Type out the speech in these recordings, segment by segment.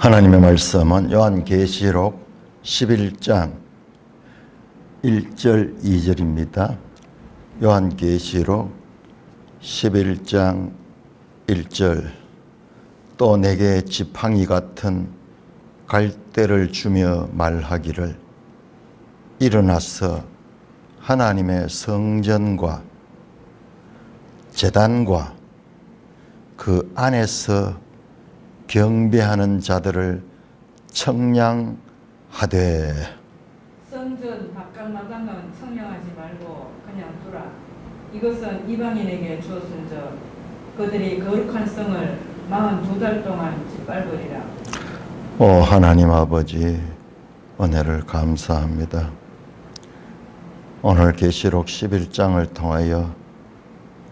하나님의 말씀은 요한계시록 11장 1절 2절입니다. 요한계시록 11장 1절 또 내게 지팡이 같은 갈대를 주며 말하기를 일어나서 하나님의 성전과 제단과 그 안에서 경배하는 자들을 청량하되. 성전 바깥 마당은 청량하지 말고 그냥 두라. 이것은 이방인에게 주었은즉 그들이 거룩한 성을 42달 동안 짓밟으리라. 오 하나님 아버지, 은혜를 감사합니다. 오늘 계시록 11장을 통하여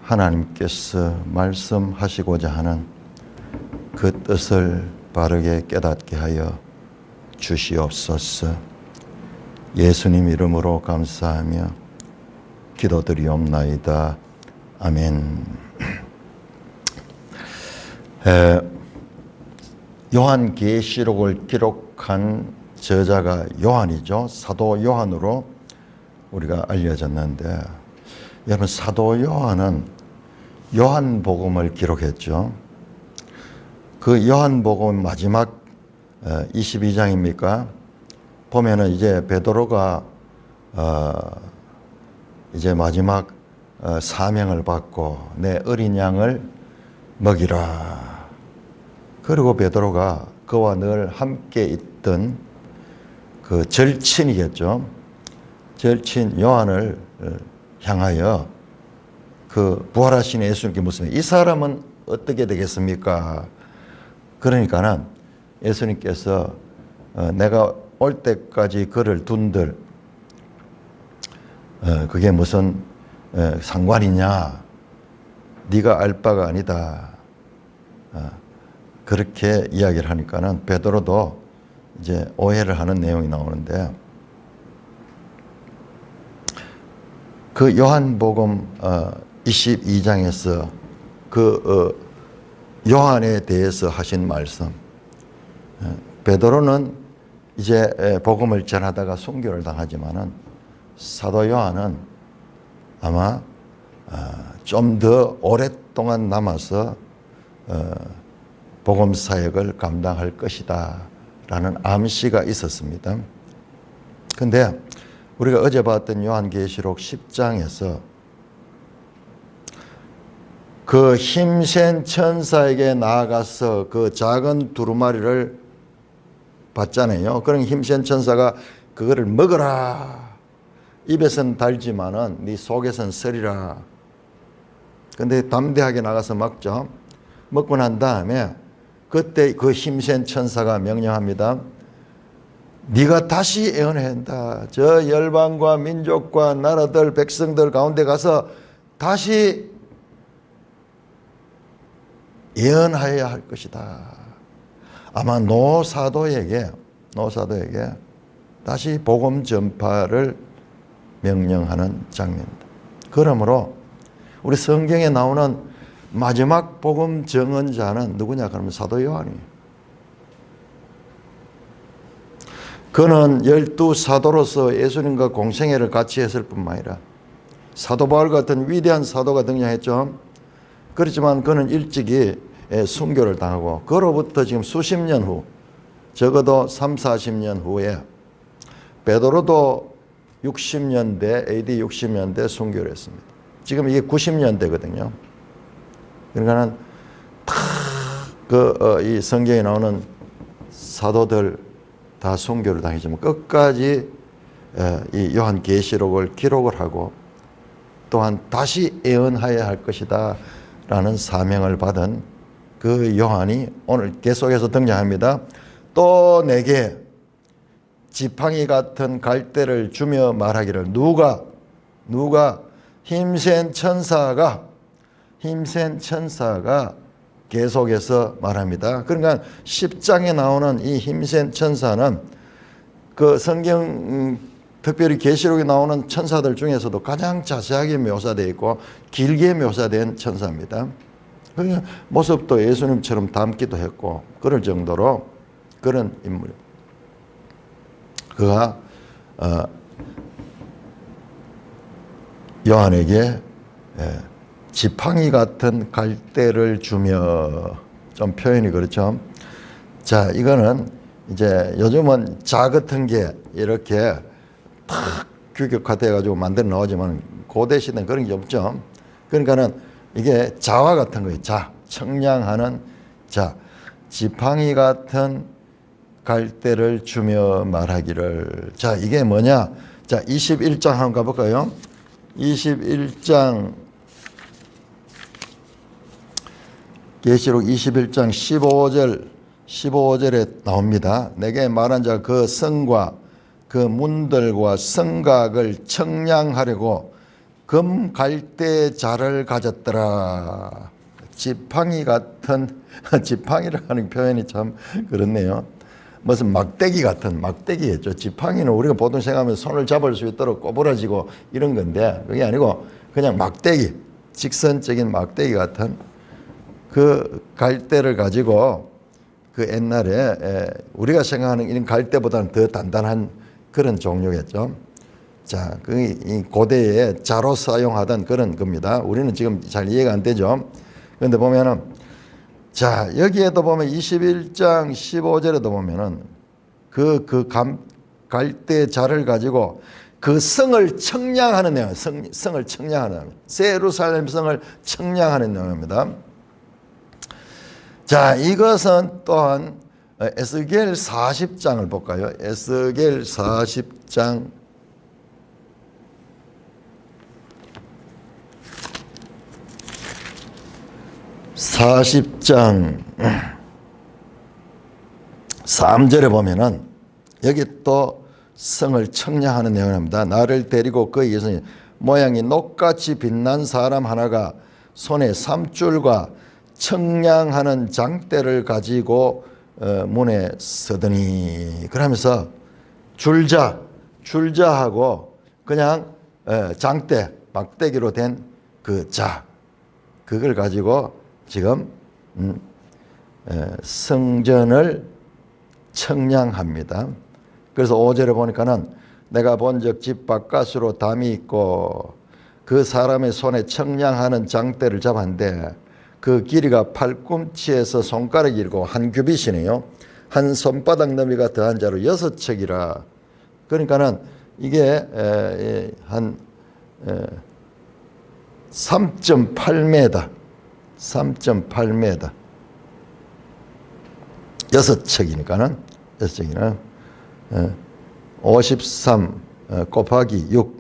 하나님께서 말씀하시고자 하는 그 뜻을 바르게 깨닫게 하여 주시옵소서. 예수님 이름으로 감사하며 기도드리옵나이다. 아멘. 요한계시록을 기록한 저자가 요한이죠. 사도 요한으로 우리가 알려졌는데, 여러분 사도 요한은 요한복음을 기록했죠. 그 요한복음 마지막 22장입니까? 보면은 이제 베드로가 이제 마지막 사명을 받고 내 어린 양을 먹이라. 그리고 베드로가 그와 늘 함께 있던 그 절친이겠죠. 절친 요한을 향하여 그 부활하신 예수님께 묻습니다. 이 사람은 어떻게 되겠습니까? 그러니까는 예수님께서 내가 올 때까지 그를 둔들 그게 무슨 상관이냐? 네가 알 바가 아니다. 그렇게 이야기를 하니까는 베드로도 이제 오해를 하는 내용이 나오는데, 그 요한복음 22장에서 그 요한에 대해서 하신 말씀, 베드로는 이제 복음을 전하다가 순교를 당하지만은 사도 요한은 아마 좀 더 오랫동안 남아서 복음 사역을 감당할 것이다 라는 암시가 있었습니다. 근데 우리가 어제 봤던 요한계시록 10장에서 그 힘센 천사에게 나아가서 그 작은 두루마리를 받잖아요. 그런 힘센 천사가 그거를 먹어라. 입에서는 달지만은 네 속에서는 쓰리라. 근데 담대하게 나가서 먹죠. 먹고 난 다음에 그때 그 힘센 천사가 명령합니다. 네가 다시 예언해야 한다. 저 열방과 민족과 나라들 백성들 가운데 가서 다시 예언하여야 할 것이다. 아마 노사도에게 다시 복음 전파를 명령하는 장면입니다. 그러므로 우리 성경에 나오는 마지막 복음 증언자는 누구냐? 그러면 사도 요한이에요. 그는 12사도로서 예수님과 공생애를 같이 했을 뿐만 아니라 사도 바울 같은 위대한 사도가 등장했죠. 그렇지만 그는 일찍이 순교를 당하고 그로부터 지금 수십 년 후, 적어도 3, 40년 후에 베드로도 60년대, AD 60년대 순교를 했습니다. 지금 이게 90년대거든요. 그러니까는 이 성경에 나오는 사도들 다 순교를 당했지만 끝까지 이 요한계시록을 기록을 하고 또한 다시 예언하여야 할 것이다 라는 사명을 받은 그 요한이 오늘 계속해서 등장합니다. 또 내게 지팡이 같은 갈대를 주며 말하기를. 누가 힘센 천사가 계속해서 말합니다. 그러니까 10장에 나오는 이 힘센 천사는 그 성경 특별히 계시록에 나오는 천사들 중에서도 가장 자세하게 묘사되어 있고 길게 묘사된 천사입니다. 모습도 예수님처럼 닮기도 했고 그럴 정도로 그런 인물. 그가 요한에게 지팡이 같은 갈대를 주며, 좀 표현이 그렇죠. 자, 이거는 이제 요즘은 자 같은 게 이렇게 탁 규격화돼 가지고 만들어 나오지만 고대 시대는 그런 게 없죠. 그러니까는 이게 자와 같은 거예요. 자, 청량하는 자, 지팡이 같은 갈대를 주며 말하기를. 자, 이게 뭐냐? 자, 21장 한번 가볼까요? 21장 계시록 21장 15절에 나옵니다. 내게 말한 자 그 성과 그 문들과 성곽을 청량하려고 금 갈대 자를 가졌더라. 지팡이 같은 지팡이라는 표현이 참 그렇네요. 무슨 막대기 같은 막대기겠죠. 지팡이는 우리가 보통 생각하면 손을 잡을 수 있도록 꼬부라지고 이런 건데 그게 아니고 그냥 막대기, 직선적인 막대기 같은 그 갈대를 가지고 그 옛날에 우리가 생각하는 이런 갈대보다는 더 단단한 그런 종류겠죠. 자, 이 고대에 자로 사용하던 그런 겁니다. 우리는 지금 잘 이해가 안 되죠. 그런데 보면은 자, 여기에도 보면 21장 15절에도 보면은 갈대 자를 가지고 그 성을 청량하는 내용, 성을 청량하는 내용, 새 예루살렘 성을 청량하는 내용입니다. 자, 이것은 또한 에스겔 40장을 볼까요? 에스겔 40장 3절에 보면은 여기 또 성을 청량하는 내용입니다. 나를 데리고 거기에서 모양이 녹같이 빛난 사람 하나가 손에 삼줄과 청량하는 장대를 가지고 문에 서더니, 그러면서 줄자하고 그냥 장대, 막대기로 된 그 자, 그걸 가지고 지금 성전을 청량합니다. 그래서 5절에 보니까는 내가 본즉 집 바깥으로 담이 있고 그 사람의 손에 청량하는 장대를 잡았는데 그 길이가 팔꿈치에서 손가락 길고 한 규빗이네요. 한 손바닥 너비가 더한 자로 6척이라. 그러니까는 이게 한 3.8m 6척이니까는 53 곱하기 6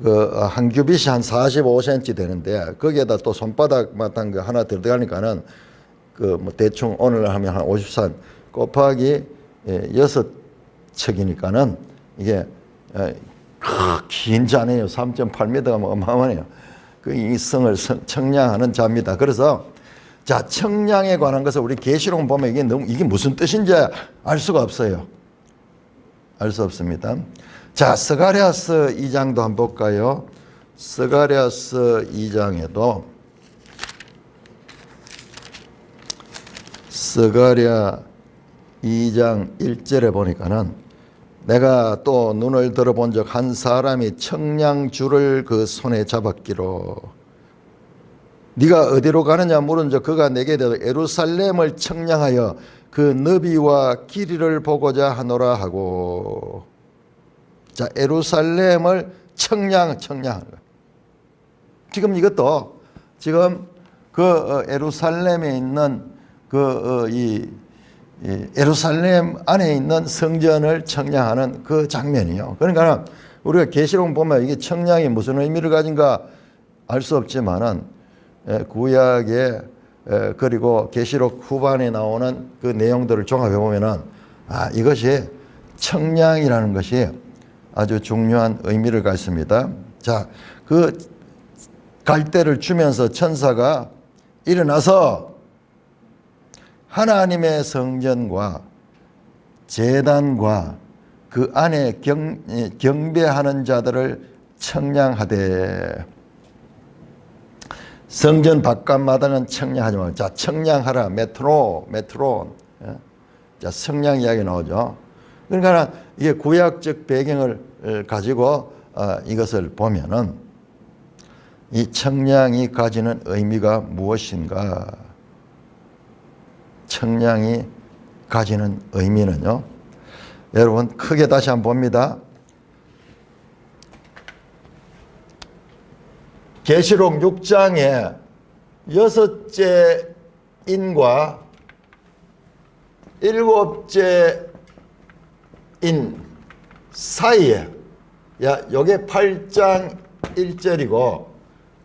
그 한 규빗이 한 45cm 되는데 거기에다 또 손바닥만한 거 하나 들어가니까는 그 뭐 대충 오늘 하면 한 53 곱하기 6척이니까는 이게 긴 자네요. 3.8m가 뭐 어마어마해요. 그 이 성을 청량하는 자입니다. 그래서 자, 청량에 관한 것을 우리 계시록 보면 이게 무슨 뜻인지 알 수가 없어요. 알 수 없습니다. 자, 스가랴서 2장도 한번 볼까요? 스가랴서 2장에도 스가랴 2장 1절에 보니까는 내가 또 눈을 들어본 적 한 사람이 청량줄을 그 손에 잡았기로 네가 어디로 가느냐 물은 적 그가 내게 대하여 예루살렘을 청량하여 그 너비와 길이를 보고자 하노라 하고. 자, 예루살렘을 청량하는 거예요. 지금 이것도 지금 그 예루살렘에 있는 예루살렘 안에 있는 성전을 청량하는 그 장면이요. 그러니까 우리가 계시록 보면 이게 청량이 무슨 의미를 가진가 알 수 없지만은 구약에 그리고 계시록 후반에 나오는 그 내용들을 종합해 보면은 이것이 청량이라는 것이 아주 중요한 의미를 갖습니다. 자, 그 갈대를 주면서 천사가 일어나서 하나님의 성전과 제단과 그 안에 경배하는 자들을 청량하되 성전 바깥마다는 청량하지 말고. 자, 청량하라. 메트론. 자, 성량 이야기 나오죠. 그러니까 이게 구약적 배경을 가지고 이것을 보면은 이 청량이 가지는 의미가 무엇인가? 청량이 가지는 의미는요. 여러분 크게 다시 한번 봅니다. 계시록 6장에 6째 인과 7째 인 사이에, 요게 8장 1절이고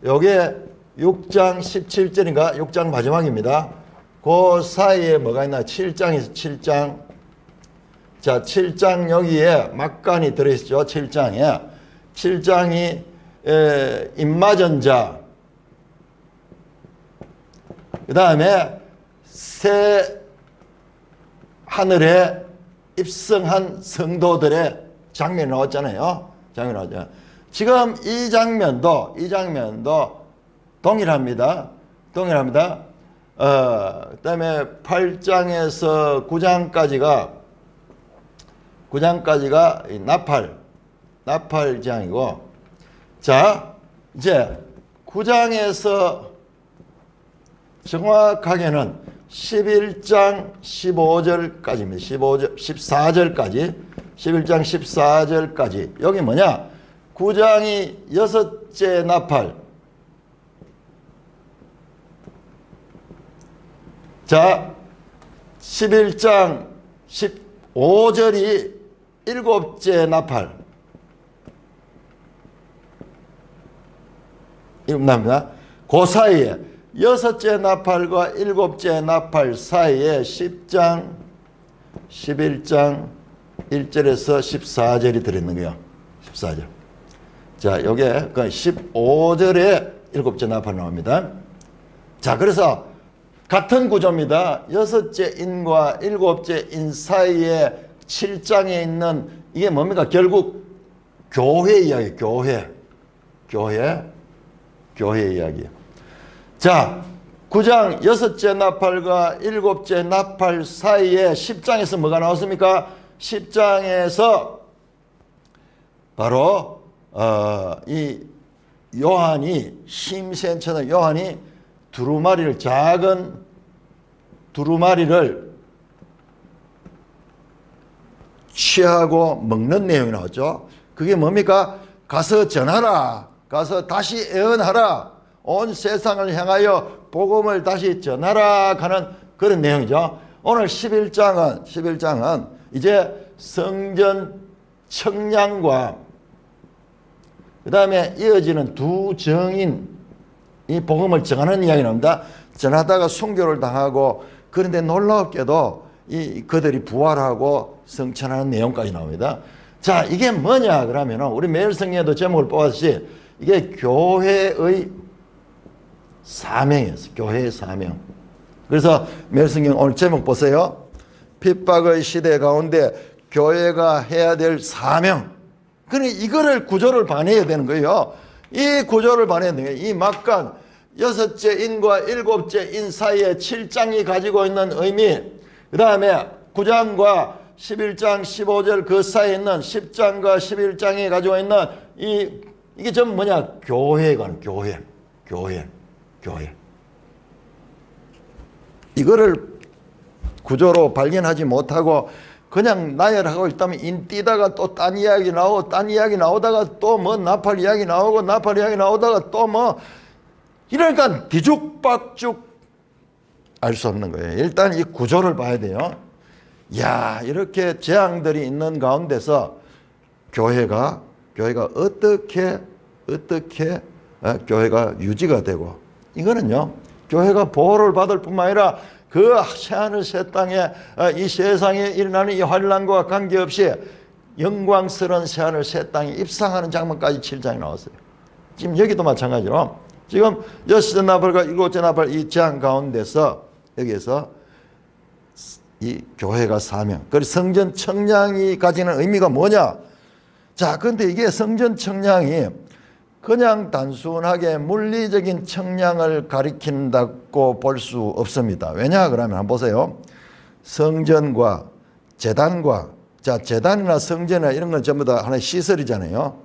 요게 6장 17절인가 6장 마지막입니다. 그 사이에 뭐가 있나? 7장에서 7장. 자, 7장 여기에 막간이 들어있죠. 7장이 임마전자, 그 다음에 새 하늘에 입성한 성도들의 장면이 나왔잖아요. 지금 이 장면도 동일합니다. 그 다음에 8장에서 9장까지가 나팔장이고, 자, 이제 9장에서 정확하게는 11장 15절까지입니다. 14절까지. 11장 14절까지. 여기 뭐냐? 9장이 6째 나팔. 자, 11장 15절이 7째 나팔. 이겁니다. 그 사이에 6째 나팔과 7째 나팔 사이에 10장 11장 1절에서 14절이 들어있는 거예요. 14절. 자, 요게 그 15절에 7째 나팔 나옵니다. 자, 그래서 같은 구조입니다. 6째 인과 7째 인 사이에 7장에 있는 이게 뭡니까? 결국 교회 이야기, 교회 이야기. 자, 9장 6째 나팔과 7째 나팔 사이에 10장에서 뭐가 나왔습니까? 10장에서 바로 이 요한이, 힘센 천사 요한이 작은 두루마리를 취하고 먹는 내용이 나왔죠. 그게 뭡니까? 가서 전하라. 가서 다시 애언하라. 온 세상을 향하여 복음을 다시 전하라 하는 그런 내용이죠. 오늘 11장은 이제 성전 청량과 그 다음에 이어지는 두 정인 이 복음을 전하는 이야기 나옵니다. 전하다가 순교를 당하고, 그런데 놀랍게도 그들이 부활하고 성천하는 내용까지 나옵니다. 자, 이게 뭐냐 그러면 우리 매일 성경에도 제목을 뽑았듯이 이게 교회의 사명이었어요. 교회의 사명. 그래서 매일 성경 오늘 제목 보세요. 핍박의 시대 가운데 교회가 해야 될 사명. 그러니까 이거를 구조를 반해야 되는 거예요. 이 구조를 반해야 되는 거예요. 이 막간 6째 인과 7째 인 사이에 7장이 가지고 있는 의미, 그 다음에 9장과 11장 15절 그 사이에 있는 10장과 11장이 가지고 있는 이게 전부 뭐냐? 교회가 교회. 이거를 구조로 발견하지 못하고 그냥 나열하고 있다면 인뛰다가 또 딴 이야기 나오고 딴 이야기 나오다가 또 뭐 나팔 이야기 나오고 나팔 이야기 나오다가 또 뭐 이러니까 뒤죽박죽 알 수 없는 거예요. 일단 이 구조를 봐야 돼요. 야, 이렇게 재앙들이 있는 가운데서 교회가 어떻게 교회가 유지가 되고, 이거는요 교회가 보호를 받을 뿐만 아니라 그 새하늘 새 땅에 이 세상에 일어나는 이 환난과 관계없이 영광스러운 새하늘 새 땅에 입상하는 장면까지 7장에 나왔어요. 지금 여기도 마찬가지로 지금 6째 나팔과 7째 나팔 이 재앙 가운데서 여기에서 이 교회가 사명, 그리고 성전 청량이 가지는 의미가 뭐냐? 자, 근데 이게 성전 청량이 그냥 단순하게 물리적인 청량을 가리킨다고 볼 수 없습니다. 왜냐 그러면 한번 보세요. 성전과 제단과, 자, 제단이나 성전이나 이런 건 전부 다 하나의 시설이잖아요.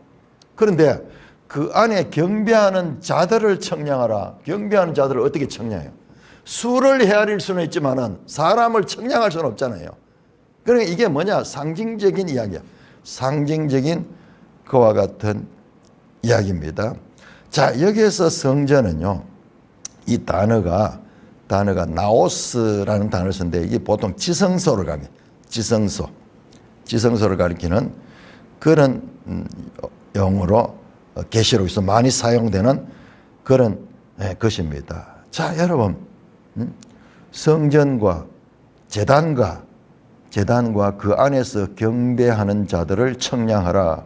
그런데 그 안에 경배하는 자들을 청량하라. 경배하는 자들을 어떻게 청량해요? 수를 헤아릴 수는 있지만은 사람을 청량할 수는 없잖아요. 그러니까 이게 뭐냐? 상징적인 이야기야. 상징적인 그와 같은 이야기입니다. 자, 여기에서 성전은요, 이 단어가 나오스라는 단어를 쓰는데, 이게 보통 지성소를 가리키는, 지성소를 가리키는 그런 용어로 계시록에서 많이 사용되는 그런 것입니다. 자, 여러분, 성전과 제단과 그 안에서 경배하는 자들을 청량하라.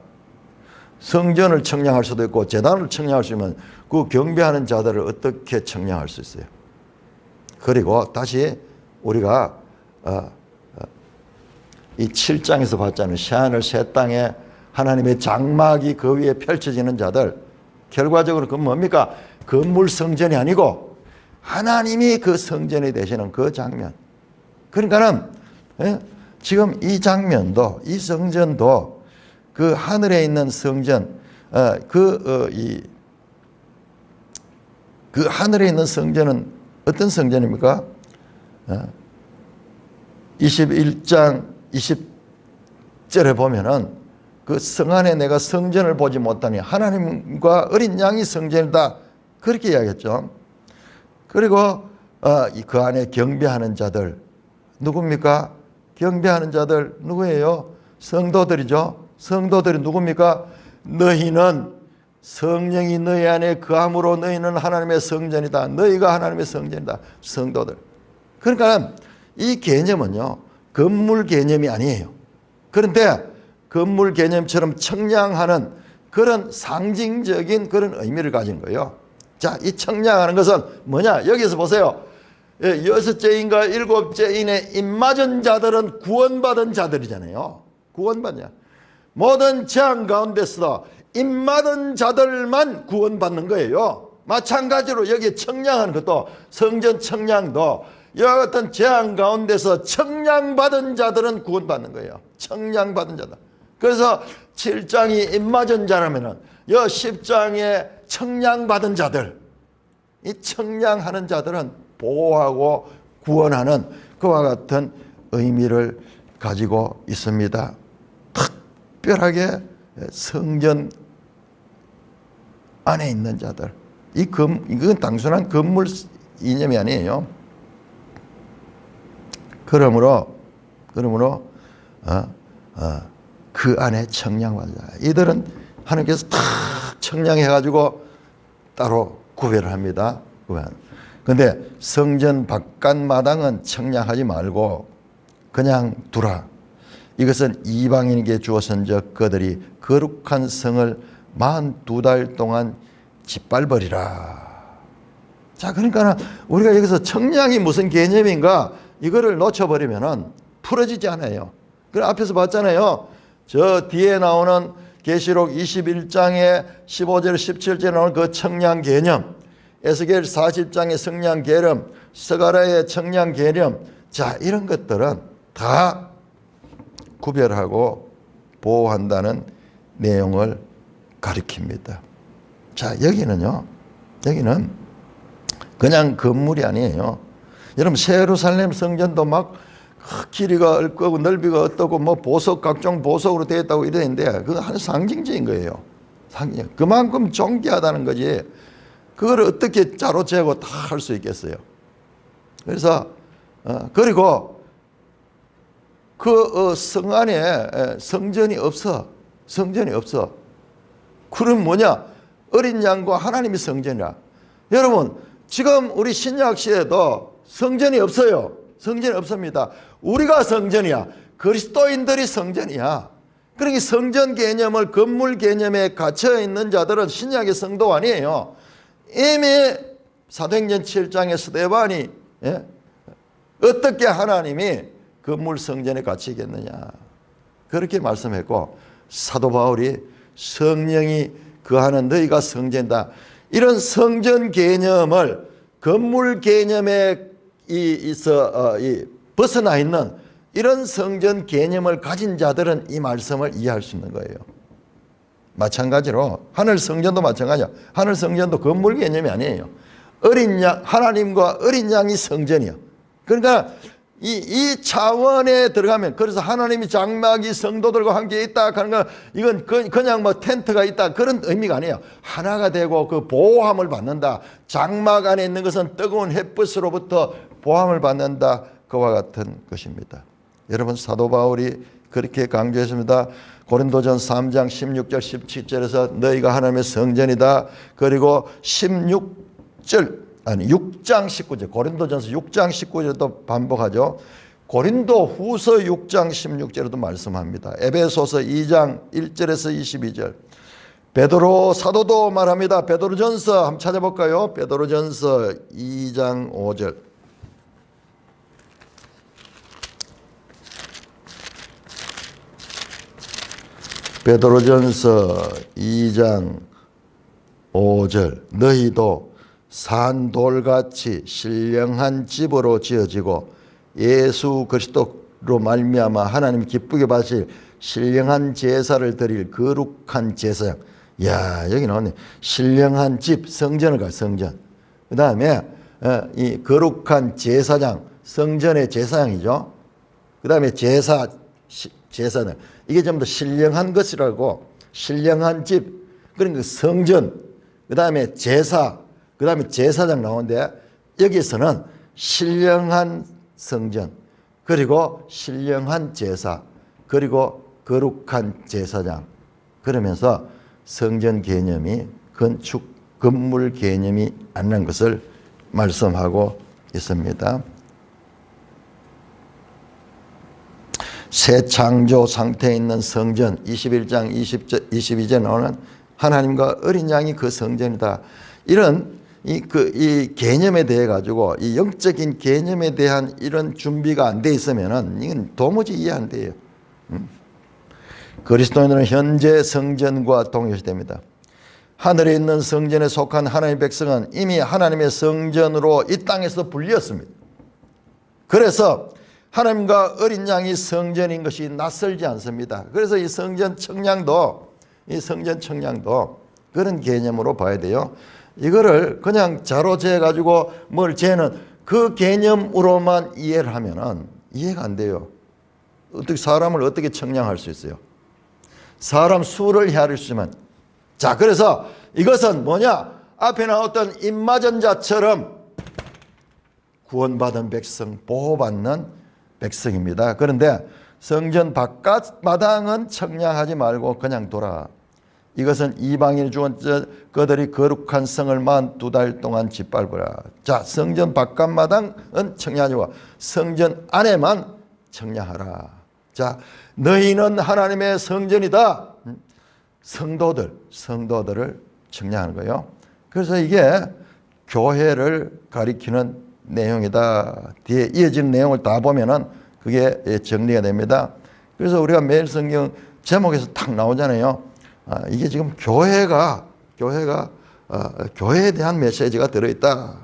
성전을 청량할 수도 있고 제단을 청량할 수 있으면 그 경배하는 자들을 어떻게 청량할 수 있어요? 그리고 다시 우리가 이 7장에서 봤잖아요. 새하늘 새 땅에 하나님의 장막이 그 위에 펼쳐지는 자들, 결과적으로 그건 뭡니까? 건물 성전이 아니고 하나님이 그 성전이 되시는 그 장면. 그러니까는 지금 이 장면도, 이 성전도 그 하늘에 있는 성전, 그 하늘에 있는 성전은 어떤 성전입니까? 21장 20절에 보면은 그 성 안에 내가 성전을 보지 못하니 하나님과 어린 양이 성전이다. 그렇게 이야기했죠. 그리고 그 안에 경배하는 자들 누굽니까? 경배하는 자들 누구예요? 성도들이죠. 성도들이 누굽니까? 너희는 성령이 너희 안에 거함으로 너희는 하나님의 성전이다. 너희가 하나님의 성전이다. 성도들. 그러니까 이 개념은요, 건물 개념이 아니에요. 그런데 건물 개념처럼 청량하는 그런 상징적인 그런 의미를 가진 거예요. 자, 이 청량하는 것은 뭐냐? 여기서 보세요. 6째인가 7째인의 입맞은 자들은 구원받은 자들이잖아요. 구원받냐? 모든 재앙 가운데서 입맞은 자들만 구원받는 거예요. 마찬가지로 여기 청량하는 것도, 성전 청량도 이와 같은 재앙 가운데서 청량받은 자들은 구원받는 거예요. 청량받은 자들. 그래서 7장이 입맞은 자라면은 이 10장에 청량받은 자들, 이 청량하는 자들은 보호하고 구원하는 그와 같은 의미를 가지고 있습니다. 특별하게 성전 안에 있는 자들, 이건 단순한 건물 이념이 아니에요. 그러므로 그 안에 청량받은 자, 이들은 하나님께서 다 청량해가지고 따로 구별을 합니다. 그런데 성전 바깥 마당은 청량하지 말고 그냥 두라. 이것은 이방인에게 주어선적 그들이 거룩한 성을 42달 동안 짓밟으리라. 자, 그러니까 우리가 여기서 청량이 무슨 개념인가 이거를 놓쳐버리면은 풀어지지 않아요. 그 앞에서 봤잖아요. 저 뒤에 나오는 계시록 21장에 15절 17절에 나오는 그 청량 개념, 에스겔 40장의 청량 개념, 스가랴의 청량 개념, 자, 이런 것들은 다 구별하고 보호한다는 내용을 가리킵니다. 자, 여기는 그냥 건물이 아니에요. 여러분, 예루살렘 성전도 막 길이가 어떻고 넓이가 어떻고 뭐 보석, 각종 보석으로 되어 있다고 이러는데 그건 한 상징적인 거예요. 그만큼 존귀하다는 거지. 그걸 어떻게 자로 재고 다 할 수 있겠어요. 그래서 그리고 그 성 안에 성전이 없어. 그럼 뭐냐? 어린 양과 하나님이 성전이라. 여러분, 지금 우리 신약 시대도 성전이 없어요. 성전이 없습니다. 우리가 성전이야. 그리스도인들이 성전이야. 그러니까 성전 개념을 건물 개념에 갇혀 있는 자들은 신약의 성도 아니에요. 이미 사도행전 7장의 스데반이 어떻게 하나님이 건물 성전에 갇히겠느냐 그렇게 말씀했고, 사도 바울이 성령이 거하는 너희가 성전이다. 이런 성전 개념을 건물 개념에 벗어나 있는 이런 성전 개념을 가진 자들은 이 말씀을 이해할 수 있는 거예요. 마찬가지로 하늘 성전도 마찬가지야. 하늘 성전도 건물 개념이 아니에요. 어린 양, 하나님과 어린 양이 성전이요. 그러니까 이 차원에 들어가면, 그래서 하나님이 장막이 성도들과 함께 있다 하는 건 이건 그냥 뭐 텐트가 있다 그런 의미가 아니에요. 하나가 되고 그 보호함을 받는다. 장막 안에 있는 것은 뜨거운 햇빛으로부터 보호함을 받는다. 그와 같은 것입니다. 여러분, 사도 바울이 그렇게 강조했습니다. 고린도전 3장 16절 17절에서 너희가 하나님의 성전이다. 그리고 6장 19절, 고린도전서 6장 19절도 반복하죠. 고린도 후서 6장 16절에도 말씀합니다. 에베소서 2장 1절에서 22절. 베드로 사도도 말합니다. 베드로전서 한번 찾아볼까요? 베드로전서 2장 5절. 베드로전서 2장 5절. 너희도 산돌같이 신령한 집으로 지어지고 예수 그리스도로 말미암아 하나님 기쁘게 받으실 신령한 제사를 드릴 거룩한 제사장. 야, 여기 나오네. 신령한 집, 성전을 가, 성전. 그 다음에 이 거룩한 제사장, 성전의 제사장이죠. 그 다음에 제사장. 이게 전부 다 신령한 것이라고. 신령한 집, 그러니까 성전, 그 다음에 제사, 그 다음에 제사장 나오는데 여기서는 신령한 성전, 그리고 신령한 제사, 그리고 거룩한 제사장. 그러면서 성전 개념이 건축, 건물 개념이 아니라는 것을 말씀하고 있습니다. 새 창조 상태에 있는 성전 21장 22절에 나오는 하나님과 어린 양이 그 성전이다. 이런 이 개념에 대해 가지고 이 영적인 개념에 대한 이런 준비가 안 돼 있으면은 이건 도무지 이해 안 돼요. 그리스도인들은 현재 성전과 동일시됩니다. 하늘에 있는 성전에 속한 하나님의 백성은 이미 하나님의 성전으로 이 땅에서 불렸습니다. 그래서 하나님과 어린 양이 성전인 것이 낯설지 않습니다. 그래서 이 성전 청량도 그런 개념으로 봐야 돼요. 이거를 그냥 자로 재어 가지고 뭘 재는 그 개념으로만 이해를 하면은 이해가 안 돼요. 어떻게 사람을 어떻게 청량할 수 있어요? 사람 수를 헤아릴 수 있으면. 자, 그래서 이것은 뭐냐? 앞에 나왔던 임마전자처럼 구원받은 백성, 보호받는 백성입니다. 그런데 성전 바깥 마당은 청량하지 말고 그냥 둬라. 이것은 이방인이 죽은 그들이 거룩한 성을 42달 동안 짓밟으라. 자, 성전 바깥 마당은 청량하고 성전 안에만 청량하라. 자, 너희는 하나님의 성전이다. 성도들을 청량하는 거예요. 그래서 이게 교회를 가리키는 내용이다. 뒤에 이어지는 내용을 다 보면은 그게 정리가 됩니다. 그래서 우리가 매일 성경 제목에서 딱 나오잖아요. 이게 지금 교회에 대한 메시지가 들어있다.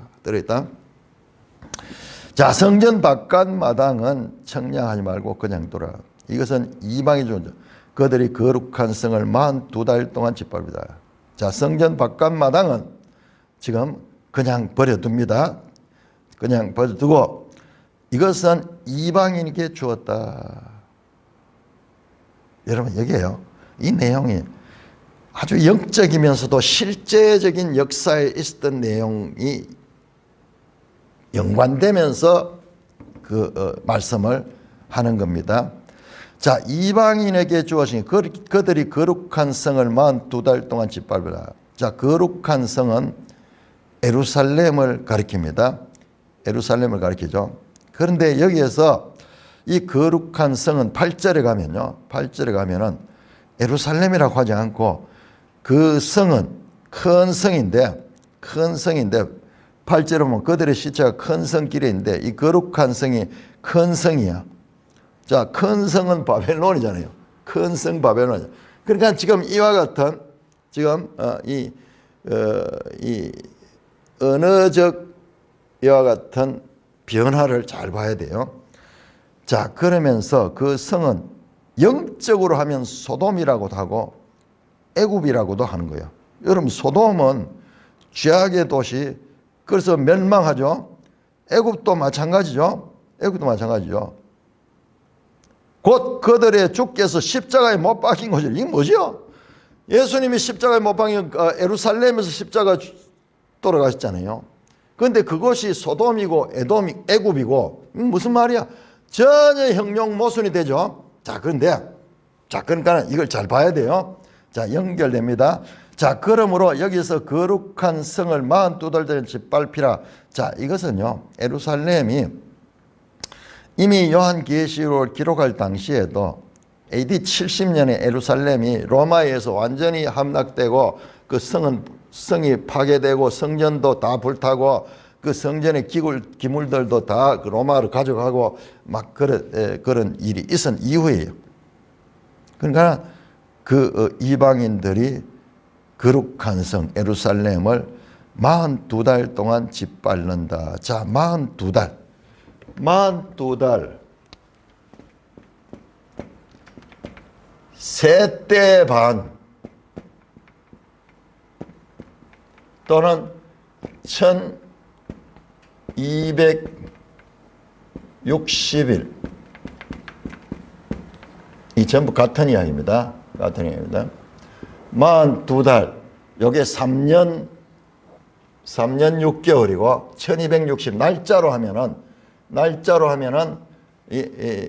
자, 성전 바깥 마당은 청량하지 말고 그냥 둬라. 이것은 이방이 존재. 그들이 거룩한 성을 42달 동안 짓밟으다. 자, 성전 바깥 마당은 지금 그냥 버려둡니다. 그냥 버려두고 이것은 이방인에게 주었다. 여러분, 여기에요. 이 내용이 아주 영적이면서도 실제적인 역사에 있었던 내용이 연관되면서 말씀을 하는 겁니다. 자, 이방인에게 주어진 그들이 거룩한 성을 42달 동안 짓밟으라. 자, 거룩한 성은 예루살렘을 가리킵니다. 예루살렘을 가리키죠. 그런데 여기에서 이 거룩한 성은 8절에 가면은 예루살렘이라고 하지 않고 그 성은 큰 성인데 8절에 보면 그들의 시체가 큰 성길에 있는데 이 거룩한 성이 큰 성이야. 자, 큰 성은 바벨론이잖아요. 큰 성 바벨론. 그러니까 지금 이와 같은 이 언어적 이와 같은 변화를 잘 봐야 돼요. 자, 그러면서 그 성은 영적으로 하면 소돔이라고도 하고 애굽이라고도 하는 거예요. 여러분, 소돔은 죄악의 도시, 그래서 멸망하죠. 애굽도 마찬가지죠. 애굽도 마찬가지죠. 곧 그들의 주께서 십자가에 못 박힌 것이, 이게 뭐죠? 예수님이 십자가에 못 박힌 예루살렘에서 십자가 돌아가셨잖아요. 그런데 그것이 소돔이고 애굽이고, 무슨 말이야? 전혀 형용 모순이 되죠. 자, 그러니까 이걸 잘 봐야 돼요. 자, 연결됩니다. 자, 그러므로 여기서 거룩한 성을 42돌 짓밟히라. 자, 이것은요, 예루살렘이 이미 요한계시록을 기록할 당시에도 AD 70년에 예루살렘이 로마에서 완전히 함락되고 그 성이 파괴되고 성전도 다 불타고 그 성전의 기물들도 다 로마로 가져가고 막 그런 일이 있은 이후에요. 그러니까 그 이방인들이 거룩한 성 예루살렘을 42달 동안 짓밟는다. 자, 42달. 세 때 반 또는 1260일. 이 전부 같은 이야기입니다. 42달. 요게 3년 6개월이고 1260 날짜로 하면은 이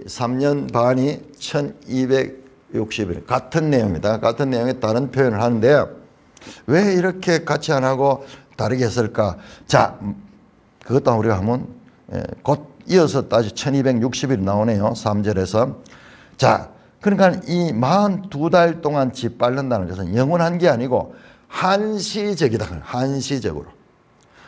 3년 반이 1260일. 같은 내용입니다. 같은 내용에 다른 표현을 하는데 왜 이렇게 같이 안 하고 다르게 했을까? 자, 그것도 우리가 하면 곧 이어서 다시 1260일 나오네요. 3절에서. 자, 그러니까 이 42달 동안 짓밟는다는 것은 영원한 게 아니고 한시적이다. 한시적으로.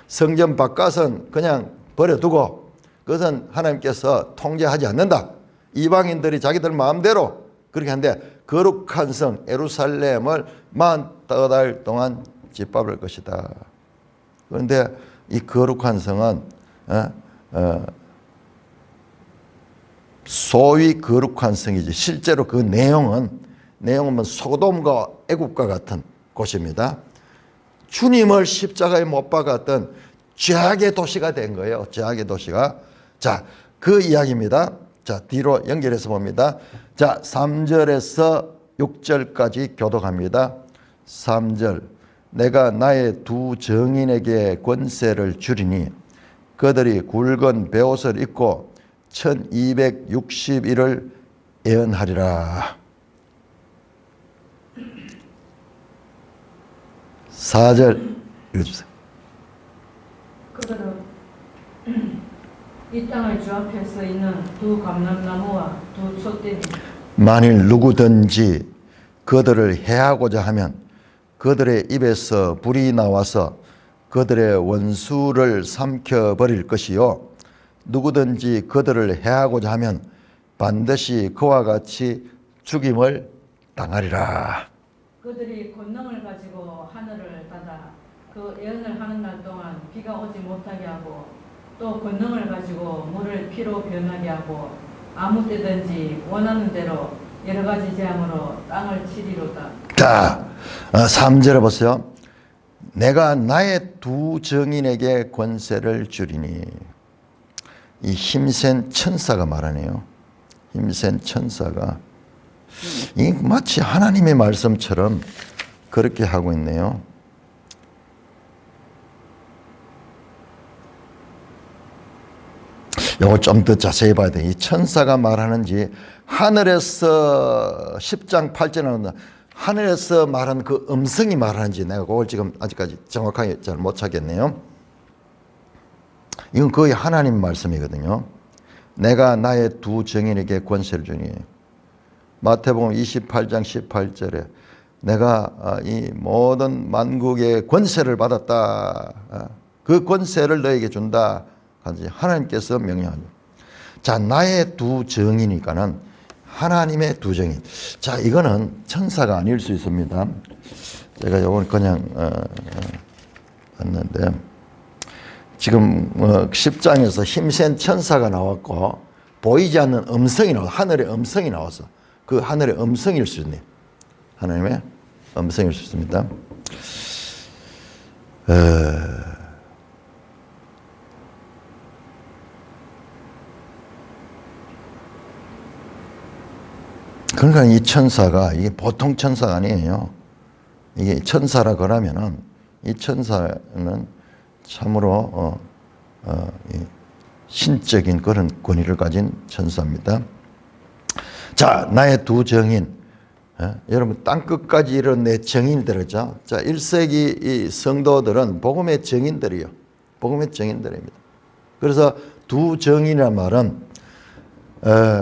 성전 바깥은 그냥 버려두고 그것은 하나님께서 통제하지 않는다. 이방인들이 자기들 마음대로 그렇게 하는데 거룩한 성 예루살렘을 42달 동안 짓밟을 것이다. 그런데 이 거룩한 성은 소위 거룩한 성이지 실제로 그 내용은 소돔과 애굽과 같은 곳입니다. 주님을 십자가에 못 박았던 죄악의 도시가 된 거예요. 죄악의 도시가. 자, 그 이야기입니다. 자, 뒤로 연결해서 봅니다. 자, 3절에서 6절까지 교독합니다. 3절. 내가 나의 두 정인에게 권세를 주리니 그들이 굵은 베옷을 입고 1260일을 예언하리라. 4절 읽어주세요. 그들은 이 땅의 주 앞에 서 있는 두 감람나무와 두 촛대니 만일 누구든지 그들을 해하고자 하면 그들의 입에서 불이 나와서 그들의 원수를 삼켜버릴 것이요 누구든지 그들을 해하고자 하면 반드시 그와 같이 죽임을 당하리라. 그들이 권능을 가지고 하늘을 닫아 그 예언을 하는 날 동안 비가 오지 못하게 하고 또 권능을 가지고 물을 피로 변하게 하고 아무 때든지 원하는 대로 여러 가지 재앙으로 땅을 치리로다. 자, 3절에 보세요. 내가 나의 두 정인에게 권세를 주리니. 이 힘센 천사가 말하네요. 힘센 천사가. 이 마치 하나님의 말씀처럼 그렇게 하고 있네요. 이걸 좀 더 자세히 봐야 돼. 이 천사가 말하는지 하늘에서 10장 8절에 나온다. 하늘에서 말한 그 음성이 말하는지 내가 그걸 지금 아직까지 정확하게 잘 못 찾겠네요. 이건 거의 하나님 말씀이거든요. 내가 나의 두 정인에게 권세를 주니. 마태복음 28장 18절에 내가 이 모든 만국의 권세를 받았다. 그 권세를 너에게 준다. 하나님께서 명령하죠. 자, 나의 두 정이니까는 하나님의 두 정인. 자, 이거는 천사가 아닐 수 있습니다. 제가 이건 그냥 봤는데 지금 10장에서 힘센 천사가 나왔고 보이지 않는 음성이 나와. 하늘의 음성이 나와서 그 하늘의 음성일 수 있네. 하나님의 음성일 수 있습니다. 그러니까 이 천사가 이게 보통 천사가 아니에요. 이게 천사라 그러면은 이 천사는 참으로 신적인 그런 권위를 가진 천사입니다. 자, 나의 두 정인. 여러분 땅끝까지 이른 내 정인들이죠. 자, 1세기 이 성도들은 복음의 정인들이요. 복음의 정인들입니다. 그래서 두 정인이란 말은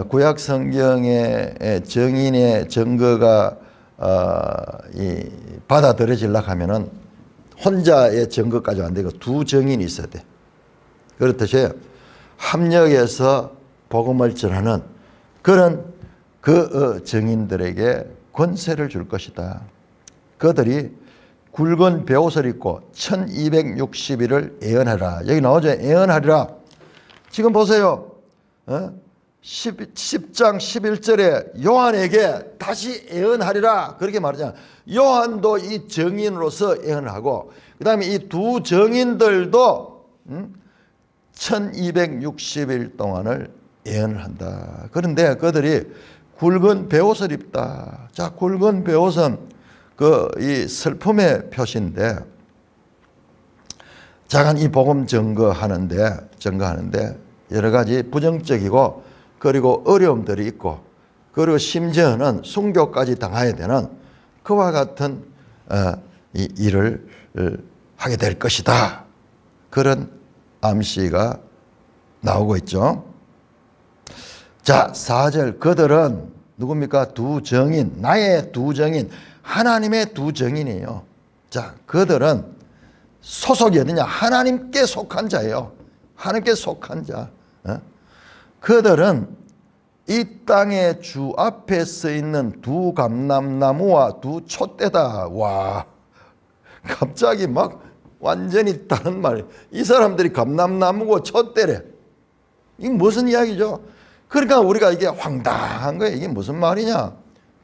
구약 성경의 정인의 증거가 받아들여지려고 하면은 혼자의 증거까지 안 되고 두 정인이 있어야 돼. 그렇듯이 합력해서 복음을 전하는 그런 그 정인들에게 권세를 줄 것이다. 그들이 굵은 베옷을 입고 1260일을 예언하라. 여기 나오죠. 예언하리라. 지금 보세요. 10장 11절에 요한에게 다시 예언하리라 그렇게 말하잖아요. 요한도 이 정인으로서 예언하고 그 다음에 이 두 정인들도 1260일 동안을 예언을 한다. 그런데 그들이 굵은 베옷을 입다. 자, 굵은 베옷은 이 슬픔의 표시인데 자간 이 복음 증거하는데 여러 가지 부정적이고 그리고 어려움들이 있고 그리고 심지어는 순교까지 당해야 되는 그와 같은 이 일을 하게 될 것이다. 그런 암시가 나오고 있죠. 자, 4절 그들은 누굽니까? 두 정인, 나의 두 정인, 하나님의 두 정인이에요. 자, 그들은 소속이 어디냐? 하나님께 속한 자예요. 하나님께 속한 자. 그들은 이 땅의 주 앞에 서 있는 두 감람나무와 두 촛대다. 와, 갑자기 막 완전히 다른 말. 이 사람들이 감람나무고 촛대래. 이게 무슨 이야기죠? 그러니까 우리가 이게 황당한 거예요. 이게 무슨 말이냐?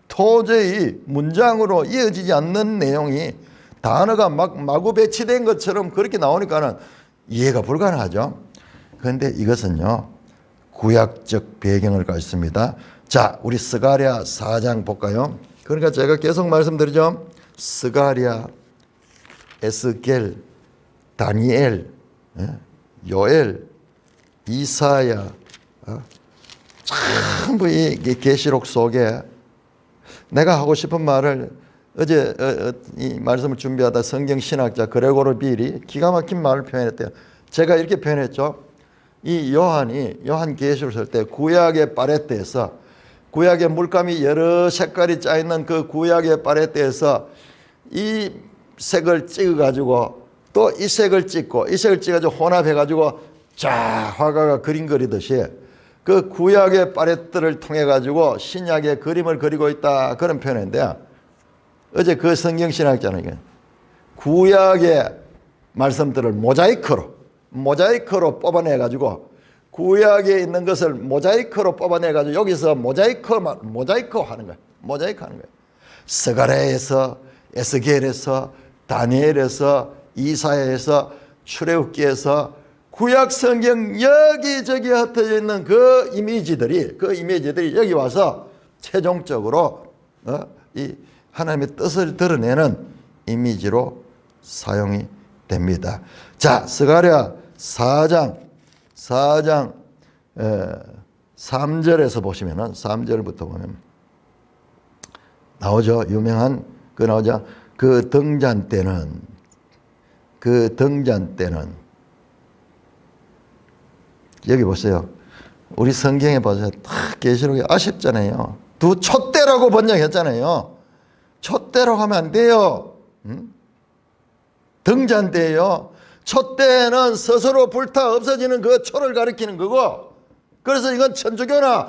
도저히 문장으로 이어지지 않는 내용이 단어가 막 마구 배치된 것처럼 그렇게 나오니까는 이해가 불가능하죠. 그런데 이것은요, 구약적 배경을 가졌습니다. 자, 우리 스가랴 4장 볼까요? 그러니까 제가 계속 말씀드리죠. 스가랴, 에스겔, 다니엘, 요엘, 이사야, 전부 이 계시록 속에 내가 하고 싶은 말을 어제 이 말씀을 준비하다 성경 신학자 그레고르 빌이 기가 막힌 말을 표현했대요. 제가 이렇게 표현했죠. 이 요한 계시를 쓸 때 구약의 파레트에서 구약의 물감이 여러 색깔이 짜 있는 그 구약의 파레트에서 이 색을 찍어 가지고 또 이 색을 찍고 이 색을 찍어 가지고 혼합해 가지고 쫙 화가가 그림 그리듯이 그 구약의 파레트를 통해 가지고 신약의 그림을 그리고 있다 그런 표현인데 어제 그 성경 신학자는 구약의 말씀들을 모자이크로 뽑아내 가지고 구약에 있는 것을 모자이크로 뽑아내 가지고 여기서 모자이크 하는 거야. 모자이크 하는 거야. 스가랴에서 에스겔에서 다니엘에서 이사야에서 출애굽기에서 구약 성경 여기저기 흩어져 있는 그 이미지들이 여기 와서 최종적으로 이 하나님의 뜻을 드러내는 이미지로 사용이 됩니다. 자, 스가랴 4장 3절에서 보시면은 3절부터 보면 나오죠. 유명한 그 나오죠. 그 등잔 때는 여기 보세요. 우리 성경에 보세요. 딱 계시록이 아쉽잖아요. 두 촛대라고 번역했잖아요. 촛대라고 하면 안 돼요. 등잔대예요. 촛대는 스스로 불타 없어지는 그 초를 가리키는 거고, 그래서 이건 천주교나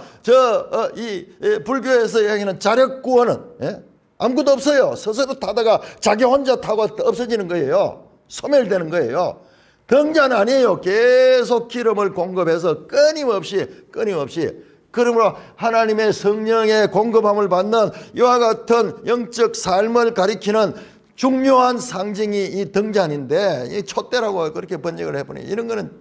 이 불교에서 이야기하는 자력구원은 아무것도 없어요. 스스로 타다가 자기 혼자 타고 없어지는 거예요. 소멸되는 거예요. 등잔 아니에요. 계속 기름을 공급해서 끊임없이 그러므로 하나님의 성령의 공급함을 받는 이와 같은 영적 삶을 가리키는 중요한 상징이 이 등잔인데 이 촛대라고 그렇게 번역을 해보니 이런 거는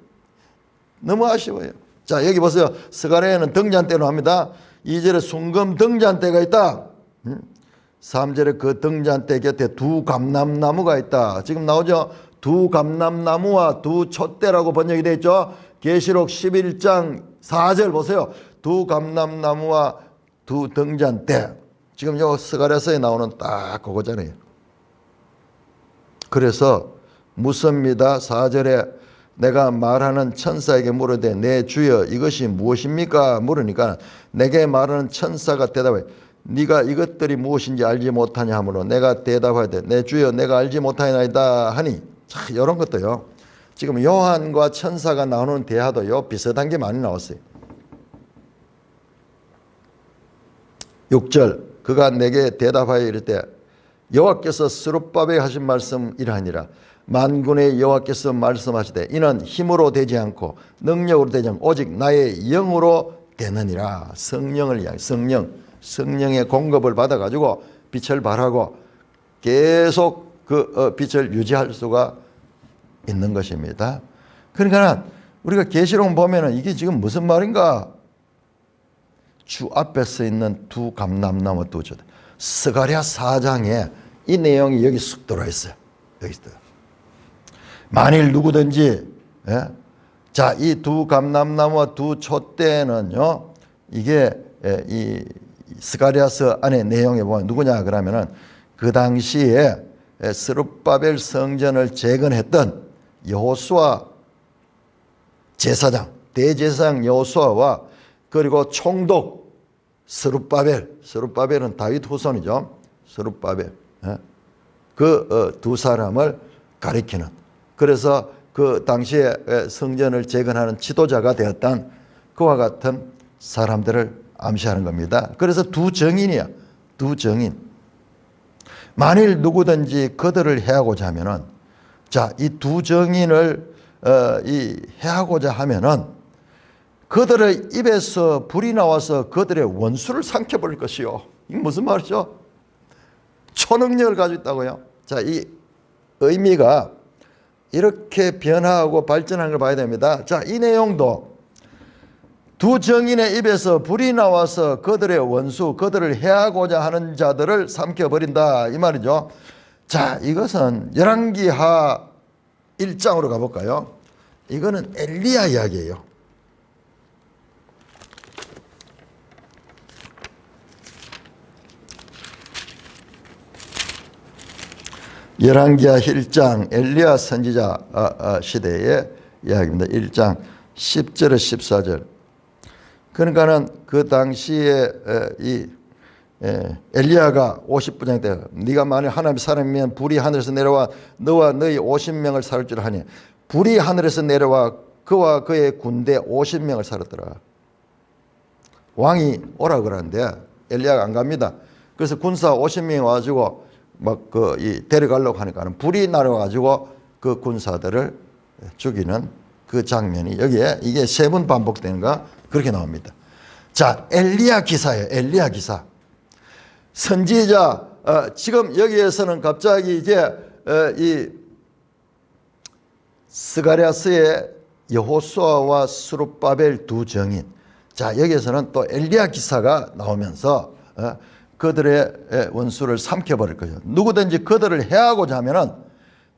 너무 아쉬워요. 자, 여기 보세요. 스가랴에는 등잔대로 합니다. 2절에 순금 등잔대가 있다. 3절에 그 등잔대 곁에 두 감람나무가 있다. 지금 나오죠. 두 감람나무와 두 촛대라고 번역이 되어 있죠. 계시록 11장 4절 보세요. 두 감람나무와 두 등잔대. 지금 요 스가랴서에 나오는 딱 그거잖아요. 그래서 묻습니다. 4절에 내가 말하는 천사에게 물으되 내 주여 이것이 무엇입니까? 물으니까 내게 말하는 천사가 대답해 네가 이것들이 무엇인지 알지 못하냐 하므로 내가 대답하되 내 주여 내가 알지 못하나이다 하니. 자, 이런 것도요. 지금 요한과 천사가 나오는 대화도요 비슷한 게 많이 나왔어요. 6절 그가 내게 대답하여 이르되 여호와께서 스룹바벨 하신 말씀 이러하니라. 만군의 여호와께서 말씀하시되 이는 힘으로 되지 않고 능력으로 되지 않고 오직 나의 영으로 되느니라. 성령을 이야기. 성령의 공급을 받아가지고 빛을 발하고 계속 그 빛을 유지할 수가 있는 것입니다. 그러니까 우리가 계시록 보면은 이게 지금 무슨 말인가? 주 앞에 서 있는 두 감람나무 두 촛대. 스가랴 4장에 이 내용이 여기 쑥 들어있어요. 여기 있어요. 만일 누구든지 자, 이 두 감람나무와 두 촛대는요 이게 이 스가랴서 안에 내용에 보면 누구냐 그러면은 그 당시에 스룹바벨 성전을 재건했던 여호수아 제사장 대제사장 여호수아와 그리고 총독 스룹바벨은 다윗 후손이죠. 스룹바벨 그 두 사람을 가리키는, 그래서 그 당시에 성전을 재건하는 지도자가 되었던 그와 같은 사람들을 암시하는 겁니다. 그래서 두 정인이야. 두 정인. 만일 누구든지 그들을 해하고자 하면은, 자, 이 두 정인을 해하고자 하면은 그들의 입에서 불이 나와서 그들의 원수를 삼켜버릴 것이요. 이게 무슨 말이죠? 초능력을 가지고 있다고요. 자, 이 의미가 이렇게 변화하고 발전하는 걸 봐야 됩니다. 자, 이 내용도 두 정인의 입에서 불이 나와서 그들의 원수, 그들을 해하고자 하는 자들을 삼켜버린다, 이 말이죠. 자, 이것은 열왕기하 1장으로 가볼까요? 이거는 엘리야 이야기예요. 열왕기하 1장 엘리야 선지자 시대의 이야기입니다. 1장 10절에 14절. 그러니까는 그 당시에 이 엘리야가 50분장 때 네가 만일 하나님의 사람이면 불이 하늘에서 내려와 너와 너희 50명을 살을 줄 하니 불이 하늘에서 내려와 그와 그의 군대 50명을 살았더라. 왕이 오라 그러는데 엘리야가 안 갑니다. 그래서 군사 50명이 와가지고 막 데려가려고 하니까는 불이 날아가지고 그 군사들을 죽이는 그 장면이 여기에 이게 3번 반복되는가 그렇게 나옵니다. 자, 엘리야 기사예요. 엘리야 기사. 선지자, 지금 여기에서는 갑자기 이제 이 스가랴서의 여호수아와 스룹바벨 두 정인. 자, 여기에서는 또 엘리야 기사가 나오면서 그들의 원수를 삼켜버릴 거죠. 누구든지 그들을 해하고자 하면은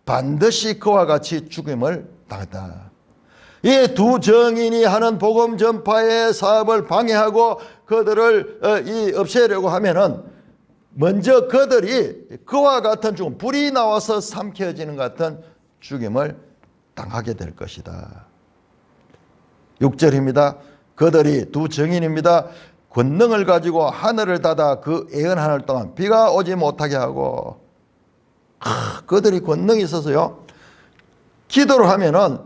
반드시 그와 같이 죽임을 당했다. 이 두 정인이 하는 복음 전파의 사업을 방해하고 그들을 없애려고 하면은 먼저 그들이 그와 같은 죽음, 불이 나와서 삼켜지는 것 같은 죽임을 당하게 될 것이다. 6절입니다. 그들이 두 정인입니다. 권능을 가지고 하늘을 닫아 그 예언하늘 동안 비가 오지 못하게 하고, 그들이 권능이 있어서요. 기도를 하면은